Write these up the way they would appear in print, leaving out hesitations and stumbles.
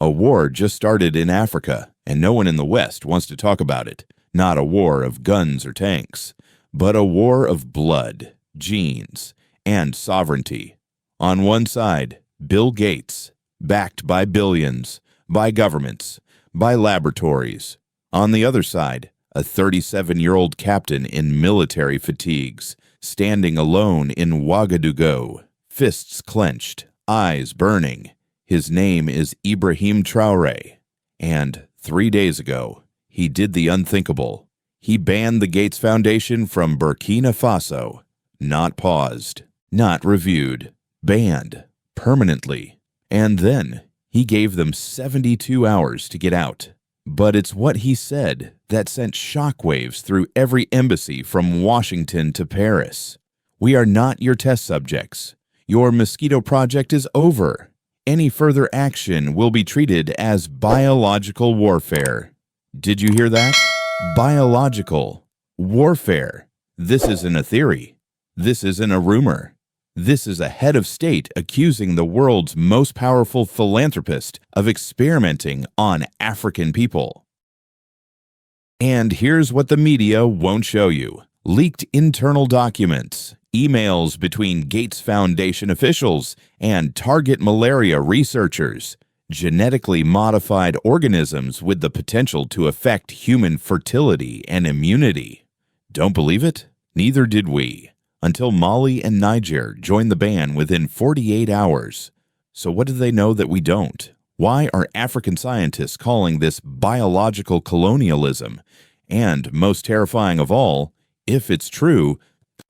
A war just started in Africa, and no one in the West wants to talk about it. Not a war of guns or tanks, but a war of blood, genes, and sovereignty. On one side, Bill Gates, backed by billions, by governments, by laboratories. On the other side, a 37-year-old captain in military fatigues, standing alone in Ouagadougou, fists clenched, eyes burning. His name is Ibrahim Traoré, and 3 days ago, he did the unthinkable. He banned the Gates Foundation from Burkina Faso. Not paused, not reviewed, banned, permanently. And then, he gave them 72 hours to get out. But it's what he said that sent shockwaves through every embassy from Washington to Paris. We are not your test subjects. Your mosquito project is over. Any further action will be treated as biological warfare. Did you hear that? Biological warfare. This isn't a theory. This isn't a rumor. This is a head of state accusing the world's most powerful philanthropist of experimenting on African people. And here's what the media won't show you. Leaked internal documents, emails between Gates Foundation officials and target malaria researchers, genetically modified organisms with the potential to affect human fertility and immunity. Don't believe it? Neither did we, until Mali and Niger joined the ban within 48 hours. So what do they know that we don't? Why are African scientists calling this biological colonialism? And most terrifying of all, if it's true,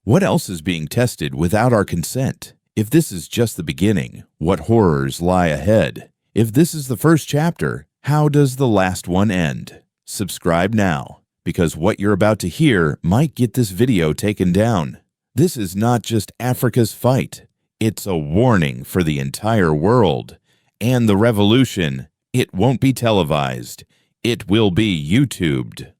what else is being tested without our consent? If this is just the beginning, what horrors lie ahead? If this is the first chapter, how does the last one end? Subscribe now, because what you're about to hear might get this video taken down. This is not just Africa's fight. It's a warning for the entire world. And the revolution, it won't be televised. It will be YouTubed.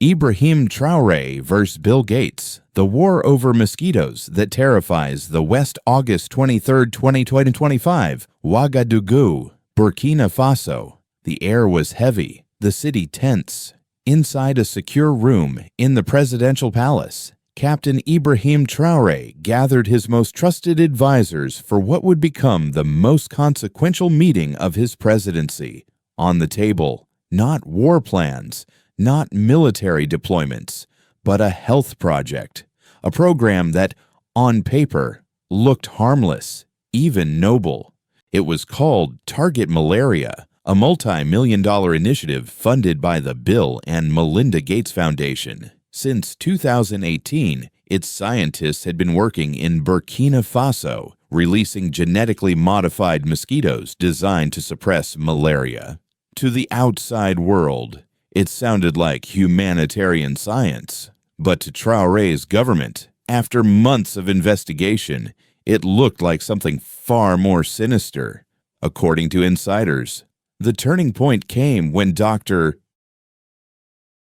Ibrahim Traoré vs. Bill Gates, the war over mosquitoes that terrifies the West. August 23, 2025, Ouagadougou, Burkina Faso. The air was heavy, the city tense. Inside a secure room in the presidential palace, Captain Ibrahim Traoré gathered his most trusted advisors for what would become the most consequential meeting of his presidency. On the table, not war plans, not military deployments, but a health project, a program that, on paper, looked harmless, even noble. It was called Target Malaria, a multi-million-dollar initiative funded by the Bill and Melinda Gates Foundation. Since 2018, its scientists had been working in Burkina Faso, releasing genetically modified mosquitoes designed to suppress malaria. To the outside world, it sounded like humanitarian science, but to Traoré's government, after months of investigation, it looked like something far more sinister. According to insiders, the turning point came when Dr.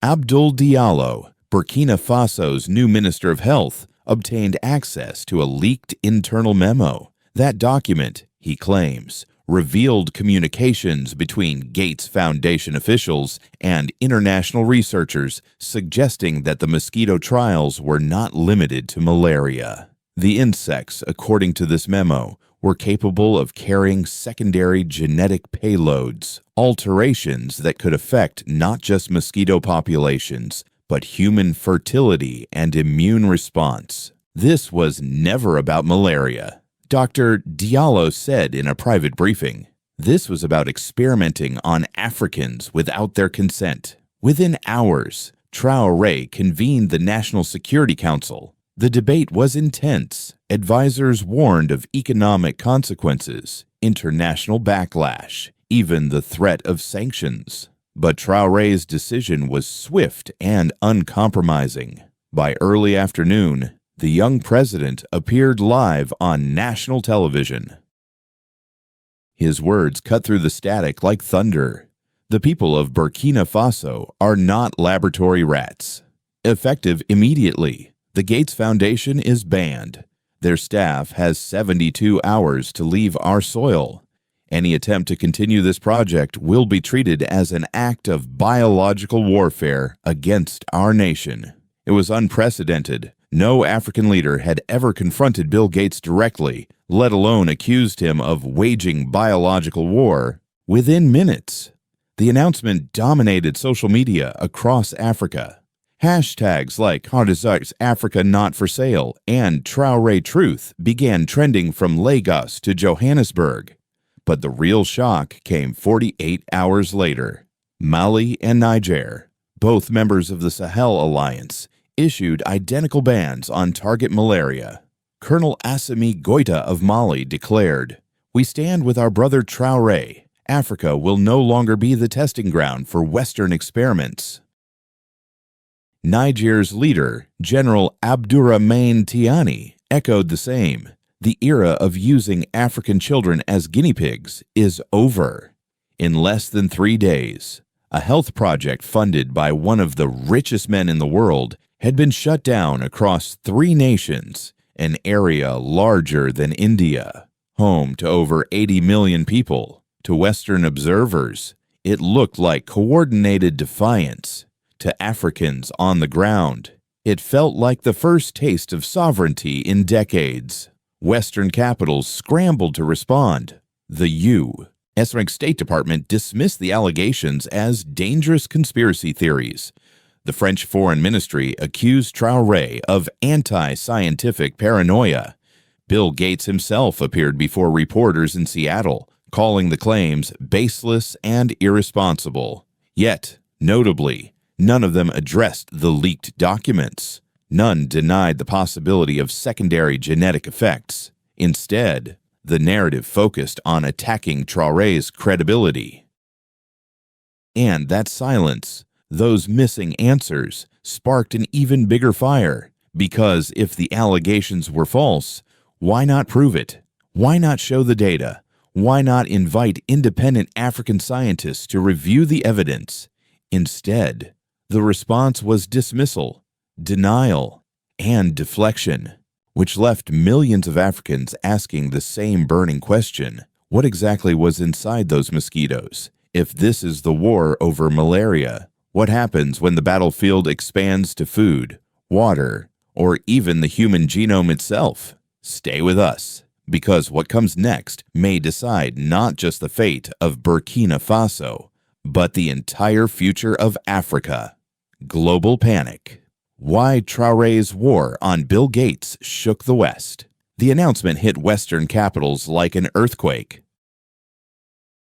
Abdoul Diallo, Burkina Faso's new Minister of Health, obtained access to a leaked internal memo. That document, he claims, revealed communications between Gates Foundation officials and international researchers suggesting that the mosquito trials were not limited to malaria. The insects, according to this memo, were capable of carrying secondary genetic payloads, alterations that could affect not just mosquito populations, but human fertility and immune response. This was never about malaria. Dr. Diallo said in a private briefing, this was about experimenting on Africans without their consent. Within hours, Traoré convened the National Security Council. The debate was intense. Advisors warned of economic consequences, international backlash, even the threat of sanctions. But Traoré's decision was swift and uncompromising. By early afternoon, the young president appeared live on national television. His words cut through the static like thunder. The people of Burkina Faso are not laboratory rats. Effective immediately, the Gates Foundation is banned. Their staff has 72 hours to leave our soil. Any attempt to continue this project will be treated as an act of biological warfare against our nation. It was unprecedented. No African leader had ever confronted Bill Gates directly, let alone accused him of waging biological war. Within minutes, the announcement dominated social media across Africa. Hashtags like #Africa Not For Sale and Traoré Truth began trending from Lagos to Johannesburg. But the real shock came 48 hours later. Mali and Niger, both members of the Sahel Alliance, issued identical bans on target malaria. Colonel Assimi Goïta of Mali declared, "We stand with our brother Traoré. Africa will no longer be the testing ground for Western experiments." Niger's leader, General Abdourahmane Tiani, echoed the same. The era of using African children as guinea pigs is over. In less than 3 days, a health project funded by one of the richest men in the world had been shut down across 3 nations, an area larger than India, home to over 80 million people. To Western observers, it looked like coordinated defiance. To Africans on the ground, it felt like the first taste of sovereignty in decades. Western capitals scrambled to respond. The U.S. State Department dismissed the allegations as dangerous conspiracy theories. The French Foreign Ministry accused Traoré of anti-scientific paranoia. Bill Gates himself appeared before reporters in Seattle, calling the claims baseless and irresponsible. Yet, notably, none of them addressed the leaked documents. None denied the possibility of secondary genetic effects. Instead, the narrative focused on attacking Traoré's credibility. And that silence, those missing answers, sparked an even bigger fire. Because if the allegations were false, why not prove it? Why not show the data? Why not invite independent African scientists to review the evidence? Instead, the response was dismissal, denial, and deflection, which left millions of Africans asking the same burning question: what exactly was inside those mosquitoes? If this is the war over malaria, what happens when the battlefield expands to food, water, or even the human genome itself? Stay with us, because what comes next may decide not just the fate of Burkina Faso, but the entire future of Africa. Global panic. Why Traoré's war on Bill Gates shook the West. The announcement hit Western capitals like an earthquake.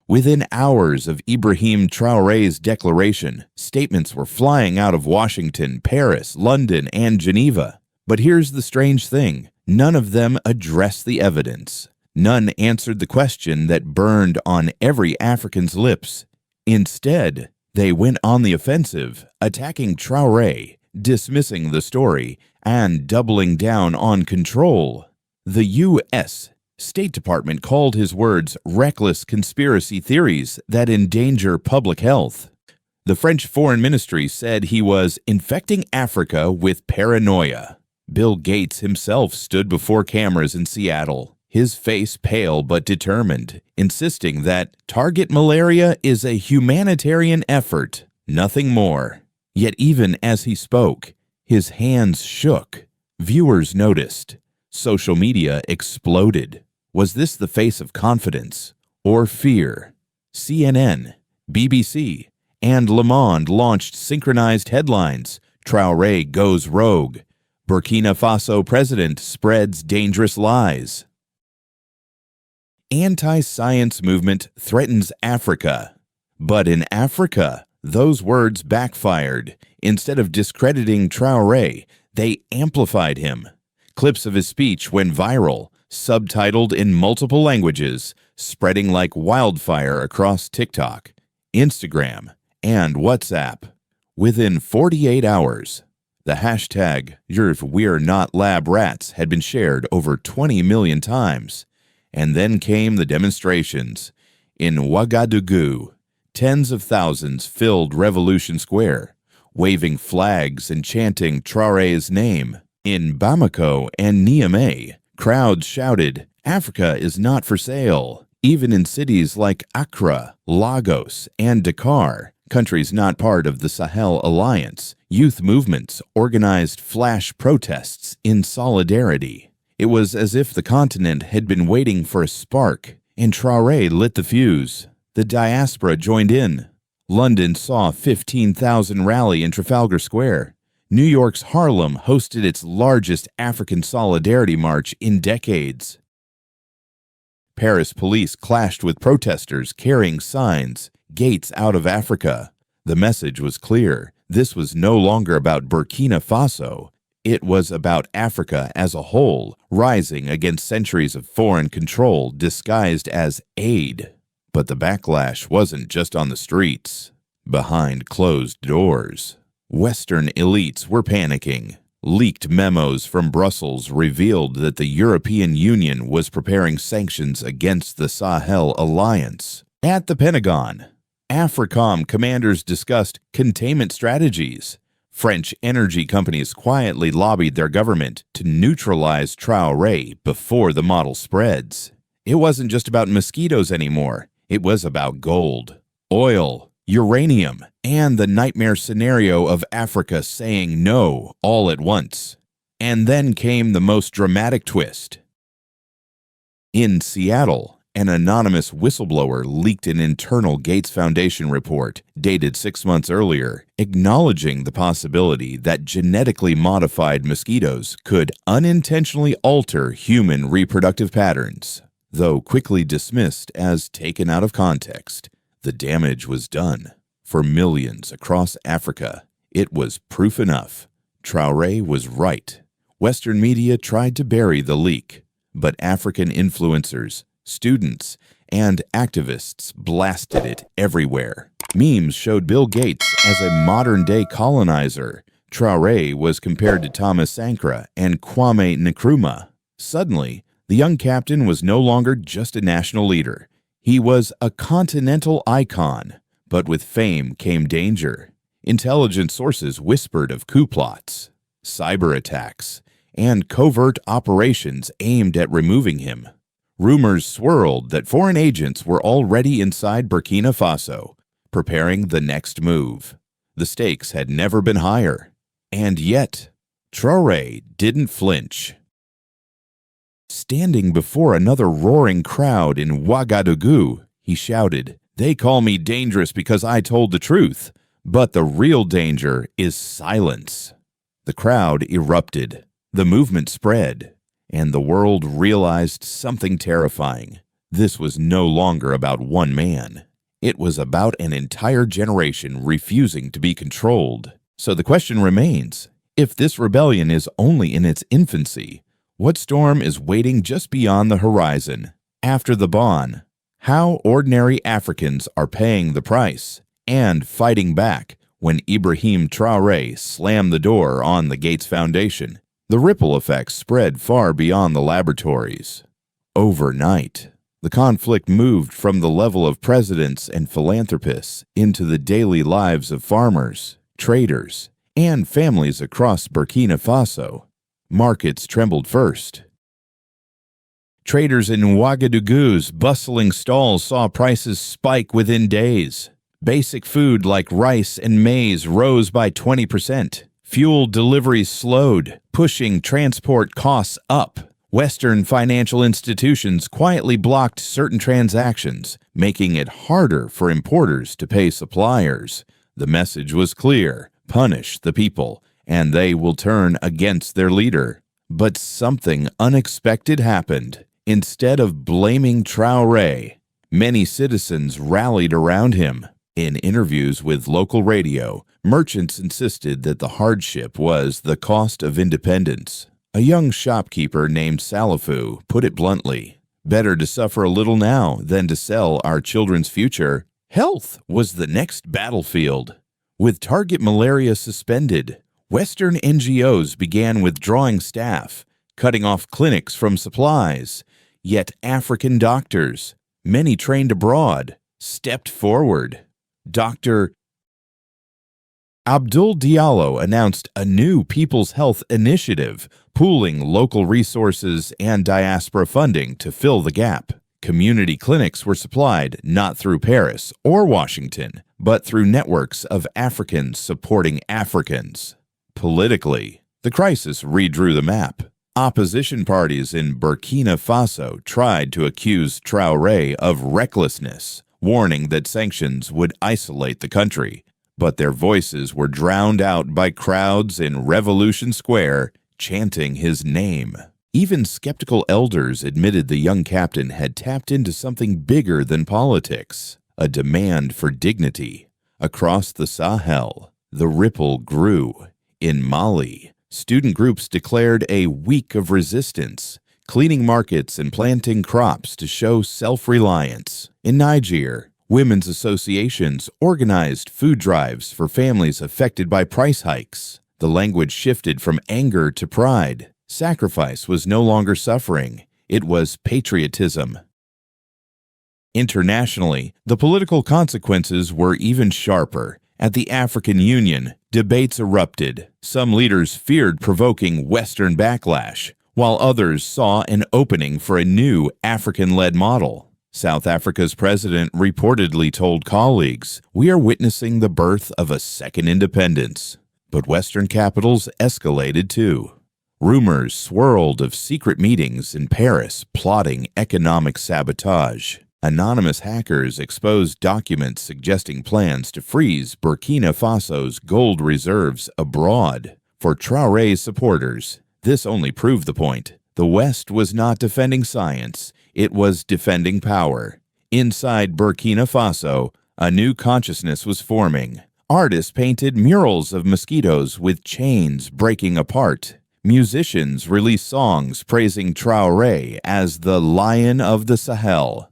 Within hours of Ibrahim Traoré's declaration, statements were flying out of Washington, Paris, London, and Geneva. But here's the strange thing. None of them addressed the evidence. None answered the question that burned on every African's lips. Instead, they went on the offensive, attacking Traoré, dismissing the story, and doubling down on control. The U.S. State Department called his words reckless conspiracy theories that endanger public health. The French Foreign Ministry said he was infecting Africa with paranoia. Bill Gates himself stood before cameras in Seattle, his face pale but determined, insisting that target malaria is a humanitarian effort, nothing more. Yet even as he spoke, his hands shook. Viewers noticed. Social media exploded. Was this the face of confidence or fear? CNN, BBC, and Le Monde launched synchronized headlines. Traoré goes rogue. Burkina Faso president spreads dangerous lies. Anti-science movement threatens Africa. But in Africa, those words backfired. Instead of discrediting Traoré, they amplified him. Clips of his speech went viral, subtitled in multiple languages, spreading like wildfire across TikTok, Instagram, and WhatsApp. Within 48 hours, the hashtag We're Not Lab Rats had been shared over 20 million times. And then came the demonstrations. In Ouagadougou, tens of thousands filled Revolution Square, waving flags and chanting Traoré's name. In Bamako and Niamey, crowds shouted, "Africa is not for sale." Even in cities like Accra, Lagos, and Dakar, countries not part of the Sahel Alliance, youth movements organized flash protests in solidarity. It was as if the continent had been waiting for a spark, and Traoré lit the fuse. The diaspora joined in. London saw 15,000 rally in Trafalgar Square. New York's Harlem hosted its largest African solidarity march in decades. Paris police clashed with protesters carrying signs, "Gates out of Africa." The message was clear. This was no longer about Burkina Faso. It was about Africa as a whole, rising against centuries of foreign control disguised as aid. But the backlash wasn't just on the streets. Behind closed doors, Western elites were panicking. Leaked memos from Brussels revealed that the European Union was preparing sanctions against the Sahel Alliance. At the Pentagon, AFRICOM commanders discussed containment strategies. French energy companies quietly lobbied their government to neutralize Traoré before the model spreads. It wasn't just about mosquitoes anymore. It was about gold, oil, uranium, and the nightmare scenario of Africa saying no all at once. And then came the most dramatic twist. In Seattle, an anonymous whistleblower leaked an internal Gates Foundation report dated 6 months earlier, acknowledging the possibility that genetically modified mosquitoes could unintentionally alter human reproductive patterns. Though quickly dismissed as taken out of context, the damage was done. For millions across Africa, it was proof enough. Traoré was right. Western media tried to bury the leak, but African influencers, students, and activists blasted it everywhere. Memes showed Bill Gates as a modern-day colonizer. Traoré was compared to Thomas Sankara and Kwame Nkrumah. Suddenly, the young captain was no longer just a national leader. He was a continental icon, but with fame came danger. Intelligence sources whispered of coup plots, cyber attacks, and covert operations aimed at removing him. Rumors swirled that foreign agents were already inside Burkina Faso, preparing the next move. The stakes had never been higher. And yet, Traoré didn't flinch. Standing before another roaring crowd in Ouagadougou, he shouted, "They call me dangerous because I told the truth, but the real danger is silence." The crowd erupted, the movement spread, and the world realized something terrifying. This was no longer about one man. It was about an entire generation refusing to be controlled. So the question remains, if this rebellion is only in its infancy, what storm is waiting just beyond the horizon? After the Bon, how ordinary Africans are paying the price and fighting back when Ibrahim Traoré slammed the door on the Gates Foundation. The ripple effects spread far beyond the laboratories. Overnight, the conflict moved from the level of presidents and philanthropists into the daily lives of farmers, traders, and families across Burkina Faso. Markets trembled first. Traders in Ouagadougou's bustling stalls saw prices spike within days. Basic food like rice and maize rose by 20%. Fuel deliveries slowed, pushing transport costs up. Western financial institutions quietly blocked certain transactions, making it harder for importers to pay suppliers. The message was clear: punish the people, and they will turn against their leader. But something unexpected happened. Instead of blaming Traoré, many citizens rallied around him. In interviews with local radio, merchants insisted that the hardship was the cost of independence. A young shopkeeper named Salafou put it bluntly, "Better to suffer a little now than to sell our children's future." Health was the next battlefield. With target malaria suspended, Western NGOs began withdrawing staff, cutting off clinics from supplies. Yet African doctors, many trained abroad, stepped forward. Dr. Abdul Diallo announced a new People's Health Initiative, pooling local resources and diaspora funding to fill the gap. Community clinics were supplied not through Paris or Washington, but through networks of Africans supporting Africans. Politically, the crisis redrew the map. Opposition parties in Burkina Faso tried to accuse Traoré of recklessness, warning that sanctions would isolate the country. But their voices were drowned out by crowds in Revolution Square chanting his name. Even skeptical elders admitted the young captain had tapped into something bigger than politics, a demand for dignity. Across the Sahel, the ripple grew. In Mali, student groups declared a week of resistance, cleaning markets and planting crops to show self-reliance. In Niger, women's associations organized food drives for families affected by price hikes. The language shifted from anger to pride. Sacrifice was no longer suffering, it was patriotism. Internationally, the political consequences were even sharper. At the African Union, debates erupted. Some leaders feared provoking Western backlash, while others saw an opening for a new African-led model. South Africa's president reportedly told colleagues, "We are witnessing the birth of a second independence." But Western capitals escalated too. Rumors swirled of secret meetings in Paris plotting economic sabotage. Anonymous hackers exposed documents suggesting plans to freeze Burkina Faso's gold reserves abroad. For Traoré's supporters, this only proved the point. The West was not defending science, it was defending power. Inside Burkina Faso, a new consciousness was forming. Artists painted murals of mosquitoes with chains breaking apart. Musicians released songs praising Traoré as the Lion of the Sahel.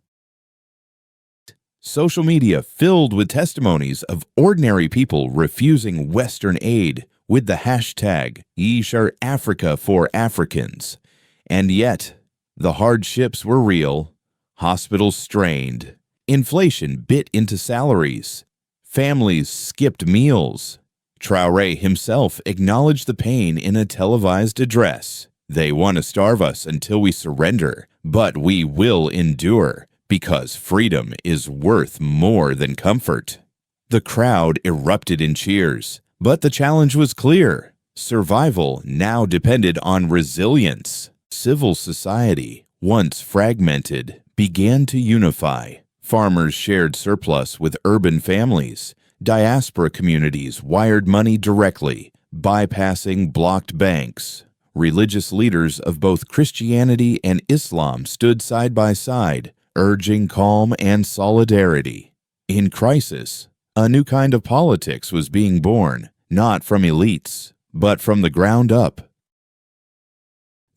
Social media filled with testimonies of ordinary people refusing Western aid with the hashtag #YeshareAfrica for Africans. And yet, the hardships were real, hospitals strained, inflation bit into salaries, families skipped meals. Traoré himself acknowledged the pain in a televised address. "They want to starve us until we surrender, but we will endure, because freedom is worth more than comfort." The crowd erupted in cheers, but the challenge was clear. Survival now depended on resilience. Civil society, once fragmented, began to unify. Farmers shared surplus with urban families. Diaspora communities wired money directly, bypassing blocked banks. Religious leaders of both Christianity and Islam stood side by side, urging calm and solidarity. In crisis, a new kind of politics was being born, not from elites, but from the ground up.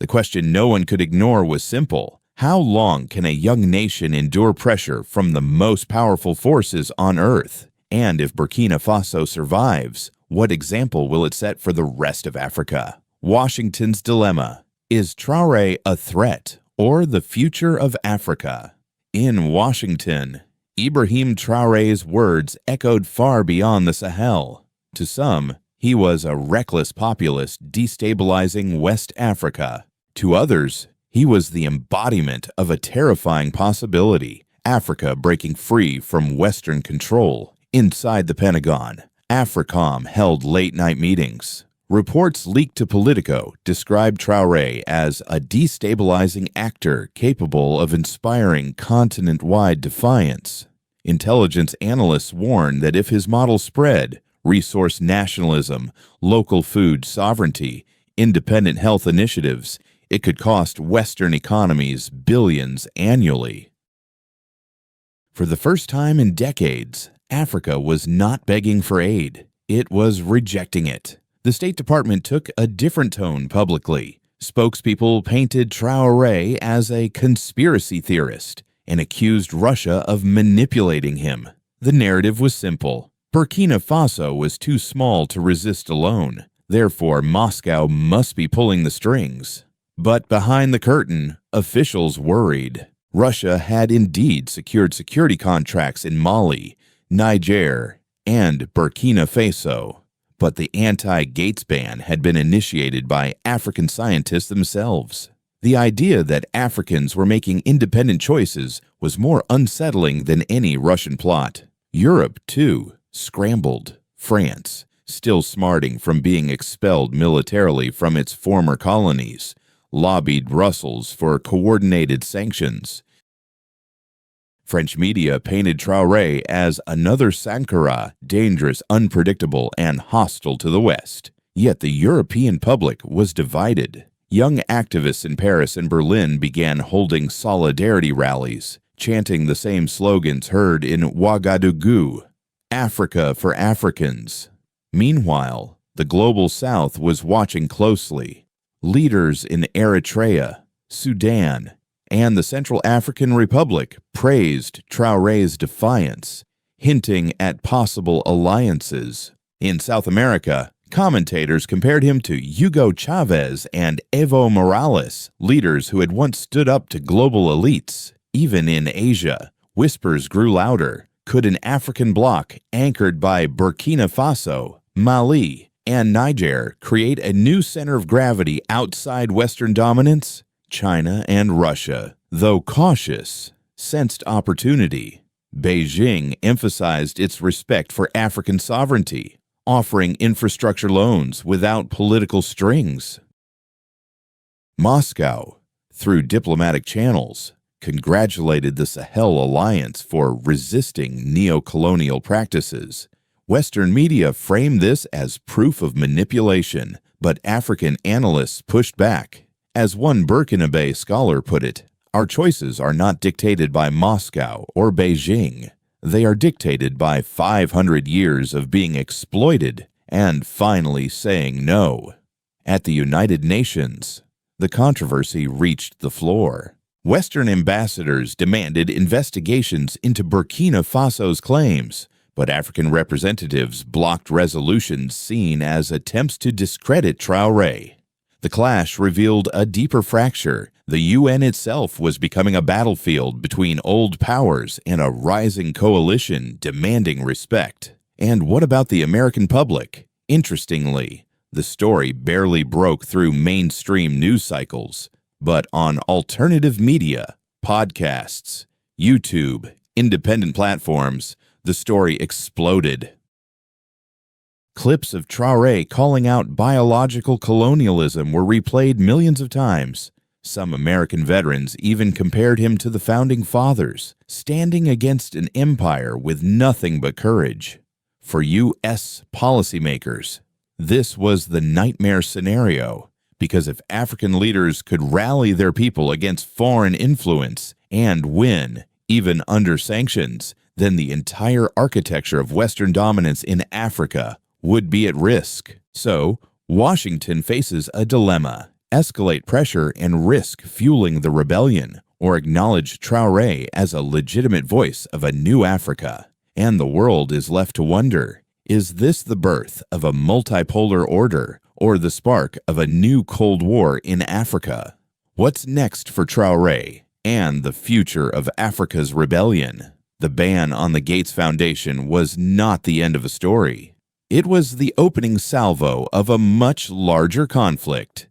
The question no one could ignore was simple. How long can a young nation endure pressure from the most powerful forces on earth? And if Burkina Faso survives, what example will it set for the rest of Africa? Washington's dilemma. Is Traoré a threat or the future of Africa? In Washington, Ibrahim Traoré's words echoed far beyond the Sahel. To some, he was a reckless populist destabilizing West Africa. To others, he was the embodiment of a terrifying possibility, Africa breaking free from Western control. Inside the Pentagon, AFRICOM held late-night meetings. Reports leaked to Politico described Traoré as a destabilizing actor capable of inspiring continent-wide defiance. Intelligence analysts warned that if his model spread, resource nationalism, local food sovereignty, independent health initiatives, it could cost Western economies billions annually. For the first time in decades, Africa was not begging for aid. It was rejecting it. The State Department took a different tone publicly. Spokespeople painted Traoré as a conspiracy theorist and accused Russia of manipulating him. The narrative was simple. Burkina Faso was too small to resist alone. Therefore, Moscow must be pulling the strings. But behind the curtain, officials worried. Russia had indeed secured security contracts in Mali, Niger, and Burkina Faso. But the anti-Gates ban had been initiated by African scientists themselves. The idea that Africans were making independent choices was more unsettling than any Russian plot. Europe, too, scrambled. France, still smarting from being expelled militarily from its former colonies, lobbied Brussels for coordinated sanctions. French media painted Traoré as another Sankara, dangerous, unpredictable, and hostile to the West. Yet the European public was divided. Young activists in Paris and Berlin began holding solidarity rallies, chanting the same slogans heard in Ouagadougou, "Africa for Africans." Meanwhile, the global South was watching closely. Leaders in Eritrea, Sudan, and the Central African Republic praised Traoré's defiance, hinting at possible alliances. In South America, commentators compared him to Hugo Chavez and Evo Morales, leaders who had once stood up to global elites. Even in Asia, whispers grew louder. Could an African bloc anchored by Burkina Faso, Mali, and Niger create a new center of gravity outside Western dominance? China and Russia, though cautious, sensed opportunity. Beijing emphasized its respect for African sovereignty, offering infrastructure loans without political strings. Moscow, through diplomatic channels, congratulated the Sahel Alliance for resisting neo-colonial practices. Western media framed this as proof of manipulation, but African analysts pushed back. As one Burkinabe scholar put it, "Our choices are not dictated by Moscow or Beijing. They are dictated by 500 years of being exploited and finally saying no." At the United Nations, the controversy reached the floor. Western ambassadors demanded investigations into Burkina Faso's claims, but African representatives blocked resolutions seen as attempts to discredit Traoré. The clash revealed a deeper fracture. The UN itself was becoming a battlefield between old powers and a rising coalition demanding respect. And what about the American public? Interestingly, the story barely broke through mainstream news cycles, but on alternative media, podcasts, YouTube, independent platforms, the story exploded. Clips of Traoré calling out biological colonialism were replayed millions of times. Some American veterans even compared him to the Founding Fathers, standing against an empire with nothing but courage. For U.S. policymakers, this was the nightmare scenario, because if African leaders could rally their people against foreign influence and win, even under sanctions, then the entire architecture of Western dominance in Africa would be at risk. So, Washington faces a dilemma: escalate pressure and risk fueling the rebellion, or acknowledge Traoré as a legitimate voice of a new Africa. And the world is left to wonder, is this the birth of a multipolar order, or the spark of a new Cold War in Africa? What's next for Traoré and the future of Africa's rebellion? The ban on the Gates Foundation was not the end of a story. It was the opening salvo of a much larger conflict.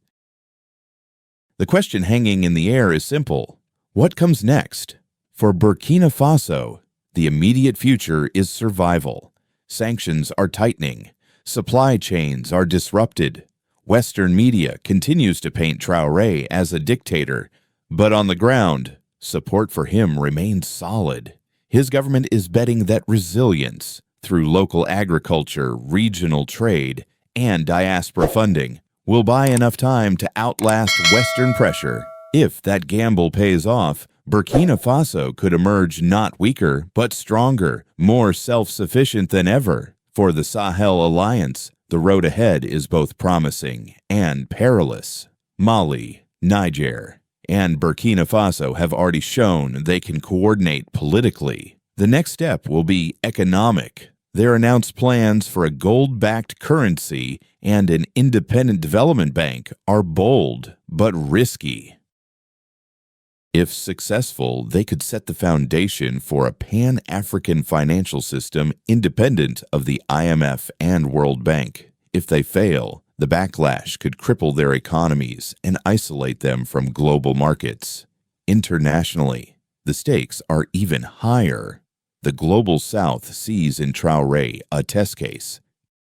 The question hanging in the air is simple: what comes next? For Burkina Faso, the immediate future is survival. Sanctions are tightening. Supply chains are disrupted. Western media continues to paint Traoré as a dictator, but on the ground, support for him remains solid. His government is betting that resilience, through local agriculture, regional trade, and diaspora funding, will buy enough time to outlast Western pressure. If that gamble pays off, Burkina Faso could emerge not weaker, but stronger, more self-sufficient than ever. For the Sahel Alliance, the road ahead is both promising and perilous. Mali, Niger, and Burkina Faso have already shown they can coordinate politically. The next step will be economic. Their announced plans for a gold-backed currency and an independent development bank are bold but risky. If successful, they could set the foundation for a pan-African financial system independent of the IMF and World Bank. If they fail, The backlash could cripple their economies and isolate them from global markets. Internationally, the stakes are even higher. The Global South sees in Traoré a test case,